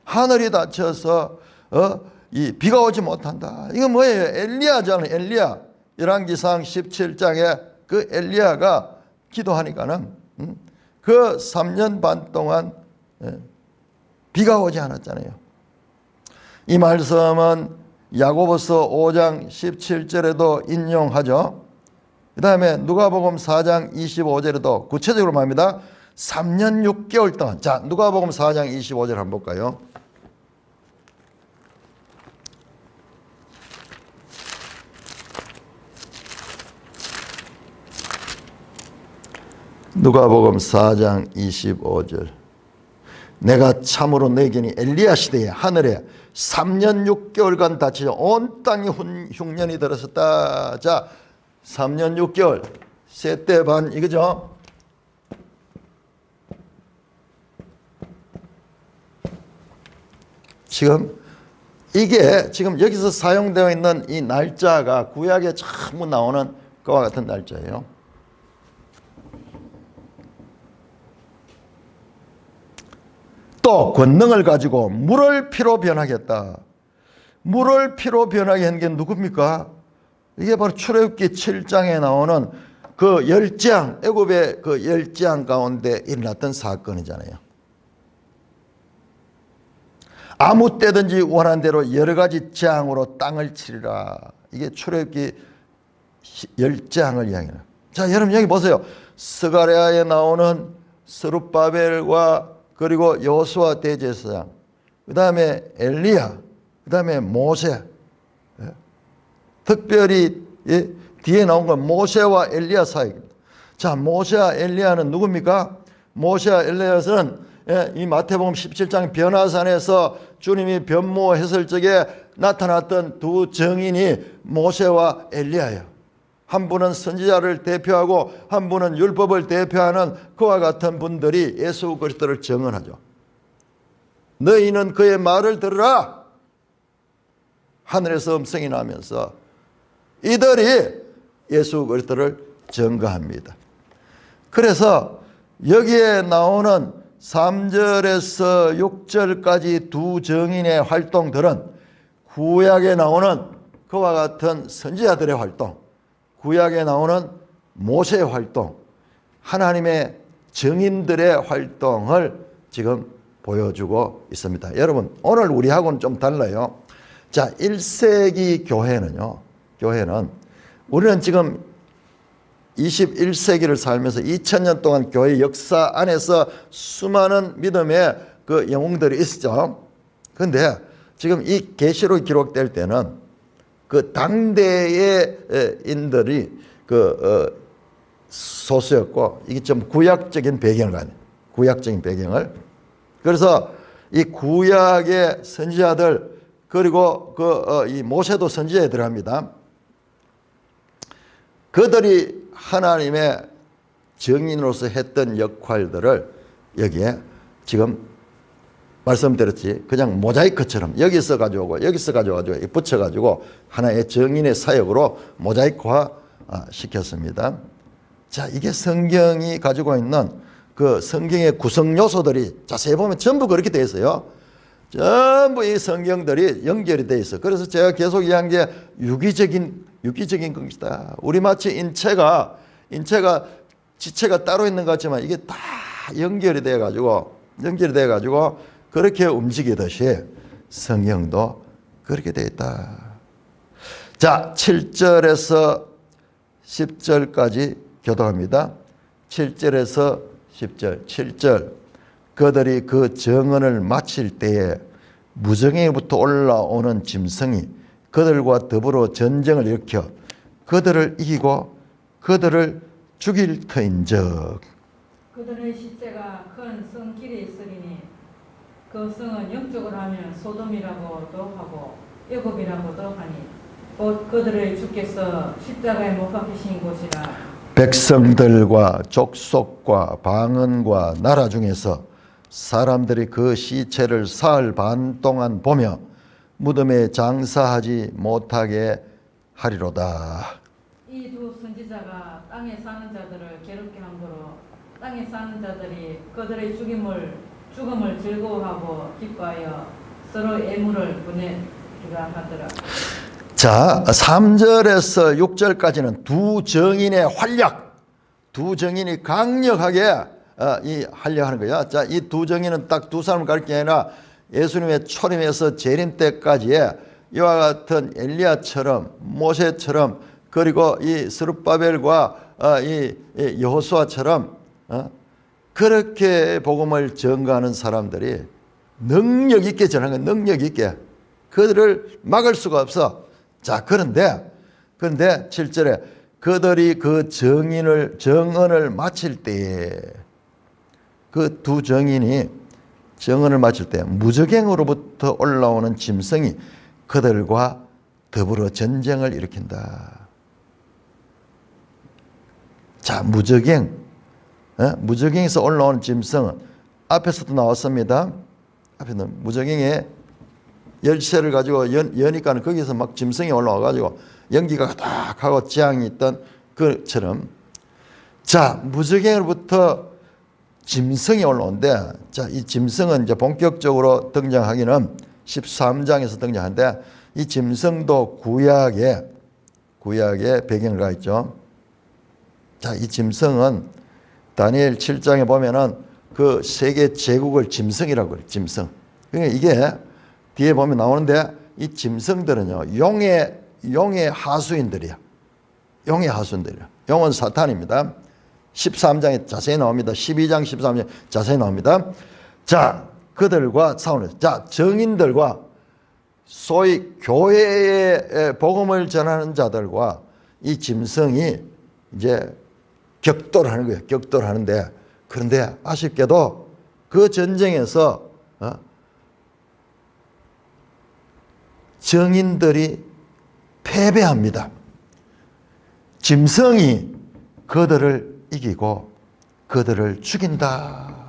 하늘이 닫혀서 이 비가 오지 못한다. 이거 뭐예요? 엘리야잖아요. 엘리야. 열왕기상 17장에 그 엘리야가 기도하니까는 그 3년 반 동안 비가 오지 않았잖아요. 이 말씀은 야고보서 5장 17절에도 인용하죠. 그 다음에 누가복음 4장 25절에도 구체적으로 말합니다. 3년 6개월 동안. 자, 누가복음 4장 25절 한번 볼까요? 누가복음 4장 25절. 내가 참으로 너희에게 엘리야 시대에 하늘에 3년 6개월간 닫히자 온 땅이 흉년이 들었었다. 자, 3년 6개월 세대 반 이거죠. 지금 이게 지금 여기서 사용되어 있는 이 날짜가 구약에 전부 나오는 그와 같은 날짜예요. 또 권능을 가지고 물을 피로 변하겠다. 물을 피로 변하게 한 게 누굽니까? 이게 바로 출애굽기 7장에 나오는 그 열재앙, 애굽의 그 열재앙 가운데 일어났던 사건이잖아요. 아무 때든지 원한 대로 여러 가지 재앙으로 땅을 치리라. 이게 출애굽기 열재앙을 이야기해요. 자, 여러분 여기 보세요. 스가랴에 나오는 스룹바벨과 그리고 여호수아 대제사장, 그 다음에 엘리야, 그 다음에 모세. 특별히 뒤에 나온 건 모세와 엘리야 사이입니다. 자, 모세와 엘리야는 누굽니까? 모세와 엘리야는 이 마태복음 17장 변화산에서 주님이 변모했을 적에 나타났던 두 증인이 모세와 엘리야예요. 한 분은 선지자를 대표하고 한 분은 율법을 대표하는 그와 같은 분들이 예수 그리스도를 증언하죠. 너희는 그의 말을 들으라. 하늘에서 음성이 나면서 이들이 예수 그리스도를 증거합니다. 그래서 여기에 나오는 3절에서 6절까지 두 증인의 활동들은 구약에 나오는 그와 같은 선지자들의 활동, 구약에 나오는 모세의 활동, 하나님의 증인들의 활동을 지금 보여주고 있습니다. 여러분, 오늘 우리하고는 좀 달라요. 자, 1세기 교회는 우리는 지금 21세기를 살면서 2000년 동안 교회 역사 안에서 수많은 믿음의 그 영웅들이 있었죠. 그런데 지금 이 계시록이 기록될 때는 그 당대의 인들이 소수였고, 이게 좀 구약적인 배경을 가네. 구약적인 배경을. 그래서 이 구약의 선지자들, 그리고 이 모세도 선지자에 들어갑니다. 그들이 하나님의 증인으로서 했던 역할들을 여기에 지금 말씀드렸지, 그냥 모자이크처럼 여기서 가져오고 여기서 가져가지고 붙여가지고 하나의 증인의 사역으로 모자이크화 시켰습니다. 자, 이게 성경이 가지고 있는 그 성경의 구성 요소들이 자세히 보면 전부 그렇게 되어 있어요. 전부 이 성경들이 연결이 되어 있어. 그래서 제가 계속 이야기한 게 유기적인 것이다. 우리 마치 인체가 지체가 따로 있는 것 같지만 이게 다 연결이 되어 가지고 그렇게 움직이듯이 성경도 그렇게 되어 있다. 자, 7절에서 10절까지 교독합니다. 7절에서 10절. 7절. 그들이 그 정언을 마칠 때에 무정에부터 올라오는 짐승이 그들과 더불어 전쟁을 일으켜 그들을 이기고 그들을 죽일 터인즉 그들의 시체가 큰 성길에 있으리니 그 성은 영적으로 하면 소돔이라고도 하고 애굽이라고도 하니 곧 그들의 주께서 십자가에 못 박히신 곳이라. 백성들과 족속과 방언과 나라 중에서 사람들이 그 시체를 사흘 반 동안 보며 무덤에 장사하지 못하게 하리로다. 이 두 선지자가 땅에 사는 자들을 괴롭게 함으로 땅에 사는 자들이 그들의 죽음을 즐거워하고 기뻐하여 서로 애물을 보내기가 하더라. 자, 3절에서 6절까지는 두 정인의 활약, 두 정인이 강력하게 활약하는 거야. 자, 이 두 정인은 딱 두 사람을 가리키는 게 아니라 예수님의 초림에서 재림 때까지의 이와 같은 엘리야처럼 모세처럼 그리고 이 스룹바벨과 이 여호수아처럼 그렇게 복음을 전가하는 사람들이 능력 있게 전하는 건 능력 있게 그들을 막을 수가 없어. 자, 그런데 7절에 그들이 그 정언을 마칠 때에 그 두 정인이 정언을 마칠 때 무적행으로부터 올라오는 짐승이 그들과 더불어 전쟁을 일으킨다. 자, 무적행에서 올라오는 짐승은 앞에서도 나왔습니다. 앞에는 무적행에 열쇠를 가지고 여니까는 거기서 막 짐승이 올라와가지고 연기가 가득하고 재앙이 있던 그처럼, 자, 무적행으로부터 짐승이 올라오는데, 자, 이 짐승은 이제 본격적으로 등장하기는 13장에서 등장하는데, 이 짐승도 구약의 배경을 가 있죠. 자, 이 짐승은 다니엘 7장에 보면은 그 세계 제국을 짐승이라고 그래요. 짐승. 그러니까 이게 뒤에 보면 나오는데, 이 짐승들은요, 용의 하수인들이야. 용의 하수인들이야. 용은 사탄입니다. 13장에 자세히 나옵니다. 12장, 13장 자세히 나옵니다. 자, 그들과 싸우는, 자, 정인들과 소위 교회의 복음을 전하는 자들과 이 짐승이 이제 격돌하는 거예요. 격돌하는데, 그런데 아쉽게도 그 전쟁에서 정인들이 패배합니다. 짐승이 그들을 이기고 그들을 죽인다.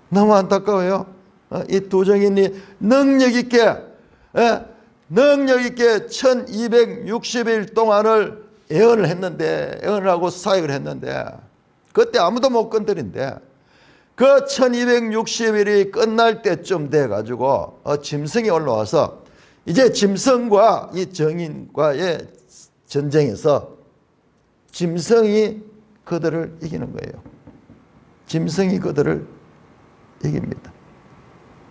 너무 안타까워요. 이 두 정인이 능력 있게 1260일 동안을 예언을 하고 사역을 했는데, 그때 아무도 못 건드린데, 그 1260일이 끝날 때쯤 돼가지고 짐승이 올라와서 이제 짐승과 이 정인과의 전쟁에서 짐승이 그들을 이기는 거예요. 짐승이 그들을 이깁니다.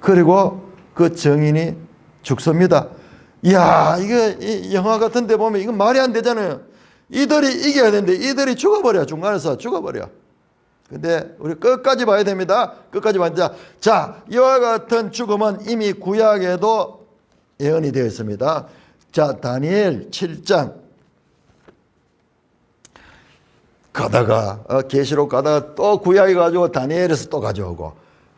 그리고 그 정인이 죽습니다. 이야, 이거 영화 같은 데 보면 이건 말이 안 되잖아요. 이들이 이겨야 되는데 이들이 죽어버려. 중간에서 죽어버려. 근데 우리 끝까지 봐야 됩니다. 끝까지 봐야. 자, 이와 같은 죽음은 이미 구약에도 예언이 되어 있습니다. 자, 다니엘 7장 가다가 계시록 가다가 또 구약에 가지고 다니엘에서 또 가져오고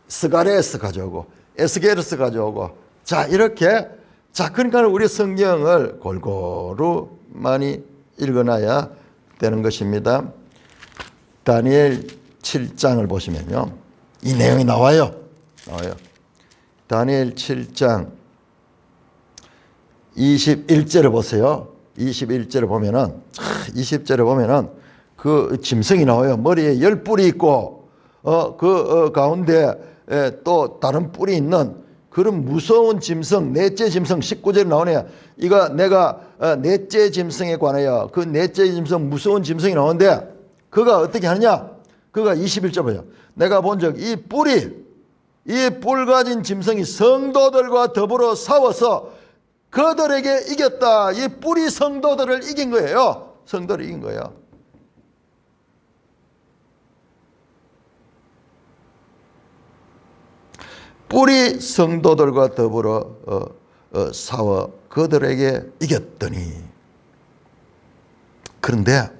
스가랴에서 가져오고 에스겔에서 가져오고, 자, 이렇게, 자, 그러니까 우리 성경을 골고루 많이 읽어놔야 되는 것입니다. 다니엘 7장을 보시면요, 이 내용이 나와요. 다니엘 7장 21절을 보세요. 21절을 보면은, 20절에 보면은 그 짐승이 나와요. 머리에 10뿔이 있고, 가운데 또 다른 뿔이 있는 그런 무서운 짐승, 넷째 짐승. 19절에 나오네요. 이거 내가 넷째 짐승에 관하여, 그 넷째 짐승, 무서운 짐승이 나오는데, 그가 어떻게 하느냐? 그가 21절 보세요. 내가 본 적, 이 뿔 가진 짐승이 성도들과 더불어 싸워서 그들에게 이겼다. 이 뿔이 성도들을 이긴 거예요. 성도를 이긴 거예요. 뿔이 성도들과 더불어 싸워 그들에게 이겼더니. 그런데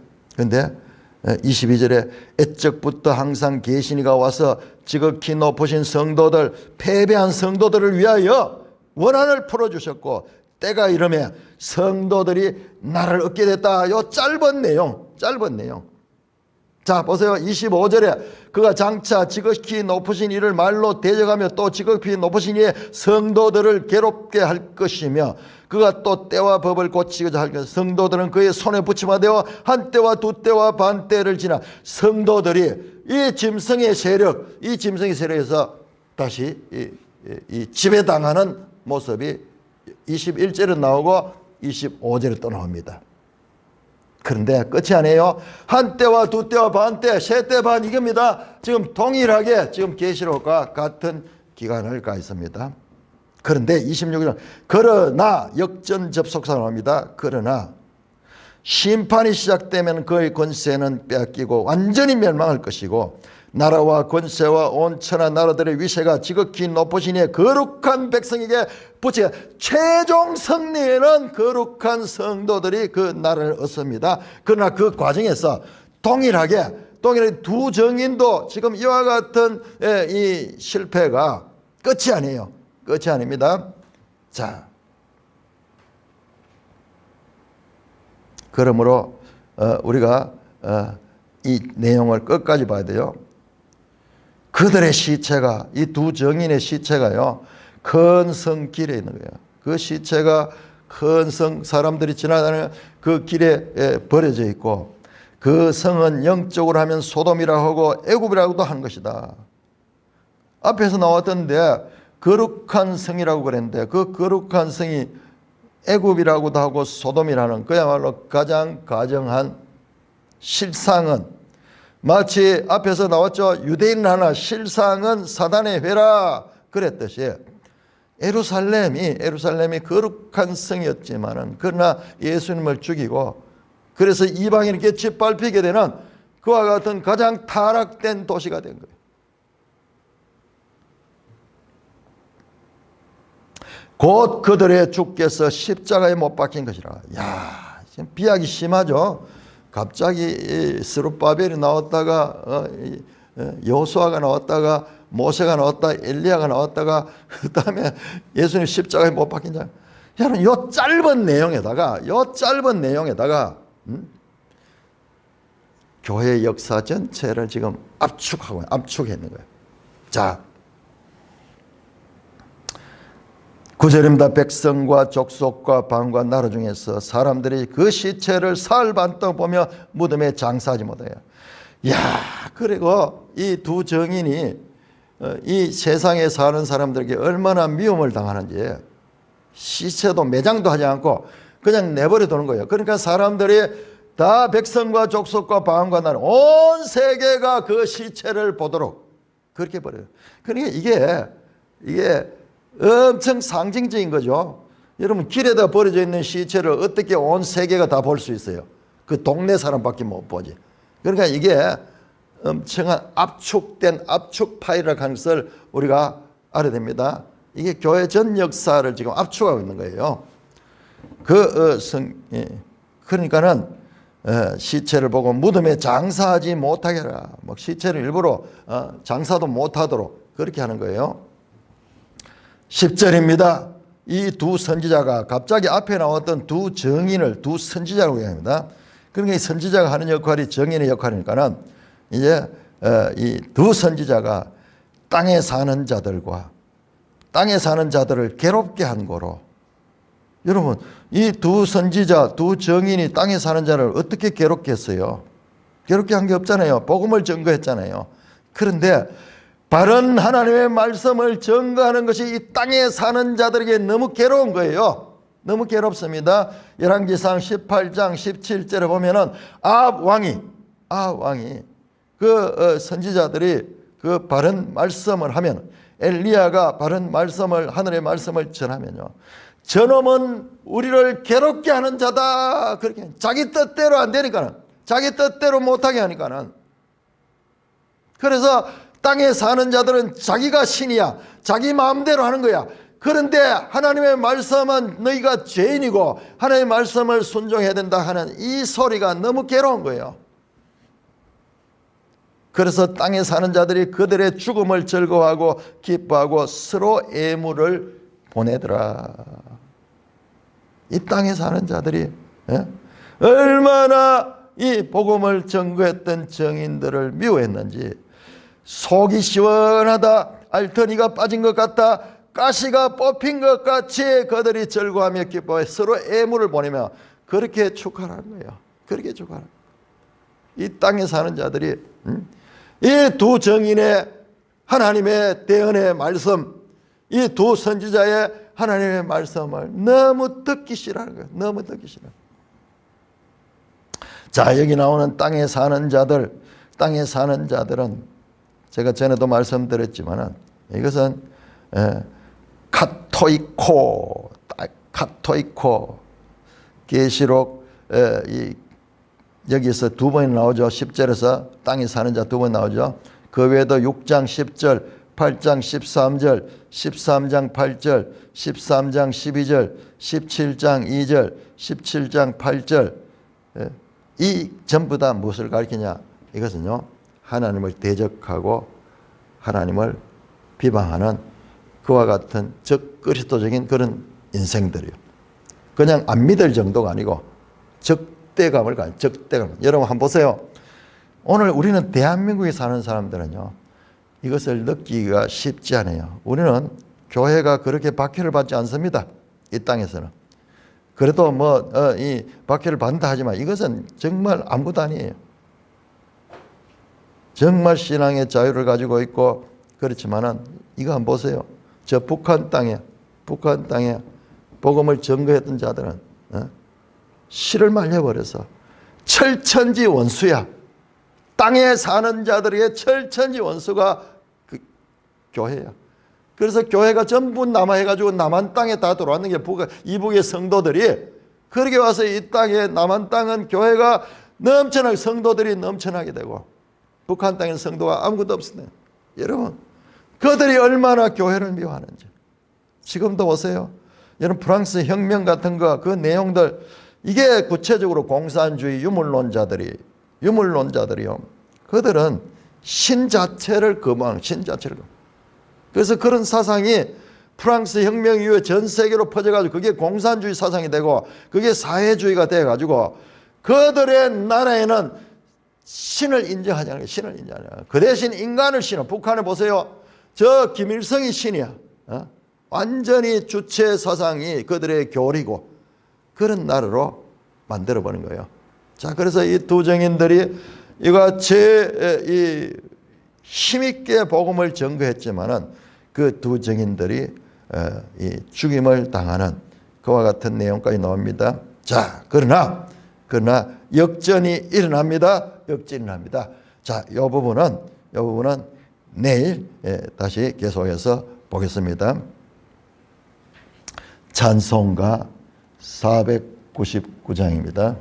22절에 애적부터 항상 계시니가 와서 지극히 높으신 성도들, 패배한 성도들을 위하여 원한을 풀어주셨고, 때가 이르매 성도들이 나를 얻게 됐다. 요 짧은 내용. 자, 보세요. 25절에 그가 장차 지극히 높으신 이를 말로 대적하며 또 지극히 높으신 이의 성도들을 괴롭게 할 것이며, 그가 또 때와 법을 고치고자 할 것. 성도들은 그의 손에 붙임하되어 한 때와 두 때와 반 때를 지나 성도들이 이 짐승의 세력에서 다시 이 지배당하는 모습이 21절에 나오고 25절에 또 나옵니다. 그런데 끝이 아니에요. 한 때와 두 때와 반 때, 세 때 반 이겁니다. 지금 동일하게 지금 계시록과 같은 기간을 가 있습니다. 그런데 26절 그러나 역전 접속사 나옵니다. 그러나 심판이 시작되면 그의 권세는 빼앗기고 완전히 멸망할 것이고 나라와 권세와 온 천하 나라들의 위세가 지극히 높으시니 거룩한 백성에게 붙여 최종 승리는 거룩한 성도들이 그 나라를 얻습니다. 그러나 그 과정에서 동일하게 두 정인도 지금 이와 같은 이 실패가 끝이 아니에요. 끝이 아닙니다. 자, 그러므로 우리가 이 내용을 끝까지 봐야 돼요. 그들의 시체가 이 두 정인의 시체가요 큰 성 길에 있는 거예요. 그 시체가 큰 성 사람들이 지나다니는 그 길에 버려져 있고 그 성은 영적으로 하면 소돔이라고 하고 애굽이라고도 하는 것이다. 앞에서 나왔던데 거룩한 성이라고 그랬는데 그 거룩한 성이 애굽이라고도 하고 소돔이라는 그야말로 가장 가정한 실상은 마치 앞에서 나왔죠. 유대인 하나 실상은 사단의 회라 그랬듯이 예루살렘이 거룩한 성이었지만은 그러나 예수님을 죽이고 그래서 이방인에게 짓밟히게 되는 그와 같은 가장 타락된 도시가 된 거예요. 곧 그들의 주께서 십자가에 못 박힌 것이라. 야, 지금 비약이 심하죠. 갑자기 스룹바벨이 나왔다가 여호수아가 나왔다가 모세가 나왔다 엘리야가 나왔다가 그 다음에 예수님 십자가에 못 박힌 자. 여러분 요 짧은 내용에다가 교회 역사 전체를 지금 압축했는 거예요. 자, 9절입니다. 백성과 족속과 방과 나라 중에서 사람들이 그 시체를 사흘 반 동안 보며 무덤에 장사하지 못해요. 야, 그리고 이 두 정인이 이 세상에 사는 사람들에게 얼마나 미움을 당하는지 시체도 매장도 하지 않고 그냥 내버려 두는 거예요. 그러니까 사람들이 다 백성과 족속과 방과 나라 온 세계가 그 시체를 보도록 그렇게 버려요. 그러니까 이게 엄청 상징적인 거죠. 여러분 길에다 버려져 있는 시체를 어떻게 온 세계가 다 볼 수 있어요? 그 동네 사람밖에 못 보지. 그러니까 이게 엄청난 압축된 압축 파일이라고 하는 것을 우리가 알아야 됩니다. 이게 교회 전 역사를 지금 압축하고 있는 거예요. 그러니까는 시체를 보고 무덤에 장사하지 못하게 하라. 뭐 시체를 일부러 장사도 못하도록 그렇게 하는 거예요. 10절입니다. 이 두 선지자가 갑자기 앞에 나왔던 두 정인을 두 선지자라고 얘기합니다. 그러니까 이 선지자가 하는 역할이 정인의 역할이니까는 이제 이 두 선지자가 땅에 사는 자들을 괴롭게 한 거로. 여러분 이 두 선지자 두 정인이 땅에 사는 자를 어떻게 괴롭게 했어요? 괴롭게 한 게 없잖아요. 복음을 증거했잖아요. 그런데 바른 하나님의 말씀을 증거하는 것이 이 땅에 사는 자들에게 너무 괴로운 거예요. 너무 괴롭습니다. 열왕기상 18장 17절에 보면은 아합 왕이 그 선지자들이 그 바른 말씀을 하면 엘리야가 바른 말씀을 하늘의 말씀을 전하면요. 저놈은 우리를 괴롭게 하는 자다. 그렇게 자기 뜻대로 안 되니까는 자기 뜻대로 못하게 하니까는 그래서 땅에 사는 자들은 자기가 신이야. 자기 마음대로 하는 거야. 그런데 하나님의 말씀은 너희가 죄인이고 하나님의 말씀을 순종해야 된다 하는 이 소리가 너무 괴로운 거예요. 그래서 땅에 사는 자들이 그들의 죽음을 즐거워하고 기뻐하고 서로 애물을 보내더라. 이 땅에 사는 자들이 얼마나 이 복음을 전거했던 정인들을 미워했는지 속이 시원하다 알터니가 빠진 것 같다 가시가 뽑힌 것 같이 그들이 즐거워하며 기뻐해 서로 애물을 보내며 그렇게 축하하는 거예요. 그렇게 축하하는 거예요. 이 땅에 사는 자들이 이 두 정인의 하나님의 대언의 말씀 이 두 선지자의 하나님의 말씀을 너무 듣기 싫어하는 거예요. 너무 듣기 싫어. 자, 여기 나오는 땅에 사는 자들은 제가 전에도 말씀드렸지만은 이것은 카토이코, 카토이코. 계시록 여기서 두 번 나오죠. 10절에서 땅에 사는 자 두 번 나오죠. 그 외에도 6장 10절, 8장 13절, 13장 8절, 13장 12절, 17장 2절, 17장 8절. 이 전부 다 무엇을 가리키냐? 이것은요, 하나님을 대적하고 하나님을 비방하는 그와 같은 적그리스도적인 그런 인생들이요. 그냥 안 믿을 정도가 아니고 적대감을 가진 적대감. 여러분 한번 보세요. 오늘 우리는 대한민국에 사는 사람들은요, 이것을 느끼기가 쉽지 않아요. 우리는 교회가 그렇게 박해를 받지 않습니다. 이 땅에서는. 그래도 이 박해를 받는다 하지만 이것은 정말 아무것도 아니에요. 정말 신앙의 자유를 가지고 있고 그렇지만은 이거 한번 보세요. 저 북한 땅에 복음을 증거했던 자들은 실을 말려버려서 철천지 원수야. 땅에 사는 자들에게 철천지 원수가 그 교회야. 그래서 교회가 전부 남아해가지고 남한 땅에 다 들어왔는 게 이북의 성도들이, 그렇게 와서 이 땅에 남한 땅은 교회가 넘쳐나게, 성도들이 넘쳐나게 되고 북한 땅에는 성도가 아무것도 없습니다. 여러분, 그들이 얼마나 교회를 미워하는지 지금도 보세요. 여러분, 프랑스 혁명 같은 거, 그 내용들, 이게 구체적으로 공산주의 유물론자들이요. 그들은 신 자체를 거부하는, 신 자체를. 그래서 그런 사상이 프랑스 혁명 이후에 전 세계로 퍼져가지고 그게 공산주의 사상이 되고 그게 사회주의가 돼가지고 그들의 나라에는 신을 인정하지 않아요. 신을 인정하지 않아요. 그 대신 인간을 신어. 북한에 보세요. 저 김일성이 신이야. 완전히 주체 사상이 그들의 교리고 그런 나라로 만들어버린 거예요. 자, 그래서 이 두 정인들이 이같이 힘있게 복음을 전거했지만은 그 두 정인들이 이 죽임을 당하는 그와 같은 내용까지 나옵니다. 자, 그러나 역전이 일어납니다. 역전이 일어납니다. 자, 이 부분은 내일 다시 계속해서 보겠습니다. 찬송가 499장입니다.